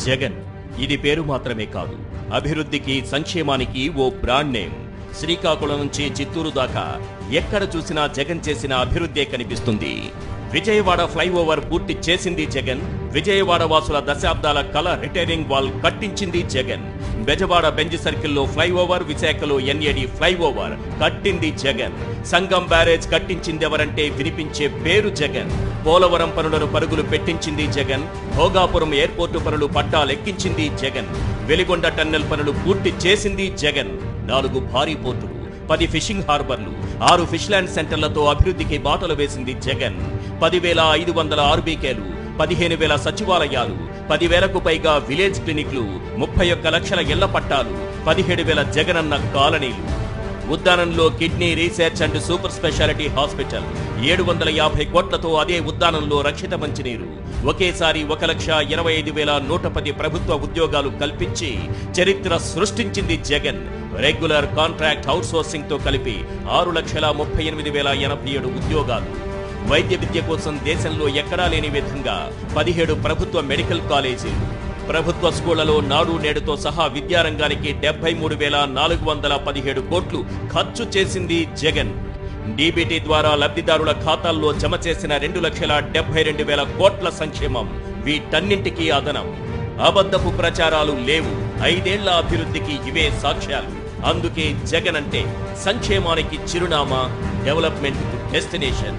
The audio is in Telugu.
జగన్ ఇది పేరు మాత్రమే కాదు, అభివృద్ధికి సంక్షేమానికి ఓ బ్రాండ్ నేమ్. శ్రీకాకుళం నుంచి చిత్తూరు దాకా ఎక్కడ చూసినా జగన్ చేసిన అభివృద్ధే కనిపిస్తుంది. విజయవాడ ఫ్లైఓవర్ పూర్తి చేసింది జగన్. విజయవాడ వాసుల దశాబ్దాల కళ రిటైనింగ్ వాల్ కట్టించింది జగన్. బెజవాడ బెంజ్ సర్కిల్లో ఫ్లైఓవర్, విశాఖలో ఎన్ఏడి ఫ్లైఓవర్ కట్టింది జగన్. సంగం బ్యారేజ్ కట్టించిందెవరంటే వినిపించే పేరు జగన్. పోలవరం పనులను పరుగులు పెట్టించింది జగన్. భోగాపురం ఎయిర్పోర్టు పనులు పట్టాలెక్కించింది జగన్. వెలిగొండ టన్నెల్ పనులు పూర్తి చేసింది జగన్. 4 భారీ పోర్టులు, 10 ఫిషింగ్ హార్బర్లు, 6 ఫిష్లాండ్ సెంటర్లతో అభివృద్ధికి బాటలు వేసింది జగన్. 10,500 ఆర్బీకేలు, 15,000 సచివాలయాలు, 10,000కు పైగా విలేజ్ క్లినిక్లు, 31 లక్షల ఇళ్ల పట్టాలు, 17,000 జగనన్న కాలనీలు. ఉద్దానంలో kidney research and super speciality hospital, 750 కోట్లతో అదే ఉద్దానంలో రక్షిత మంచినీరు. ఒకేసారి 1,25,110 ప్రభుత్వ ఉద్యోగాలు కల్పించి చరిత్ర సృష్టించింది జగన్. రెగ్యులర్ కాంట్రాక్ట్ అవుట్సోర్సింగ్ తో కలిపి 6,38,087 ఉద్యోగాలు. వైద్య విద్య కోసం దేశంలో ఎక్కడా లేని విధంగా 17 ప్రభుత్వ మెడికల్ కాలేజీలు. ప్రభుత్వ స్కూళ్లలో నాడు నేడుతో సహా విద్యారంగానికి 73,417 కోట్లు ఖర్చు చేసింది జగన్. డీబీటీ ద్వారా లబ్ధిదారుల ఖాతాల్లో జమ చేసిన 2,72,000 కోట్ల సంక్షేమం. వీటన్నింటికీ అదనం. అబద్ధపు ప్రచారాలు లేవు. 5 ఏళ్ల అభివృద్ధికి ఇవే సాక్ష్యాలు. అందుకే జగన్ అంటే సంక్షేమానికి చిరునామా, డెవలప్మెంట్ డెస్టినేషన్.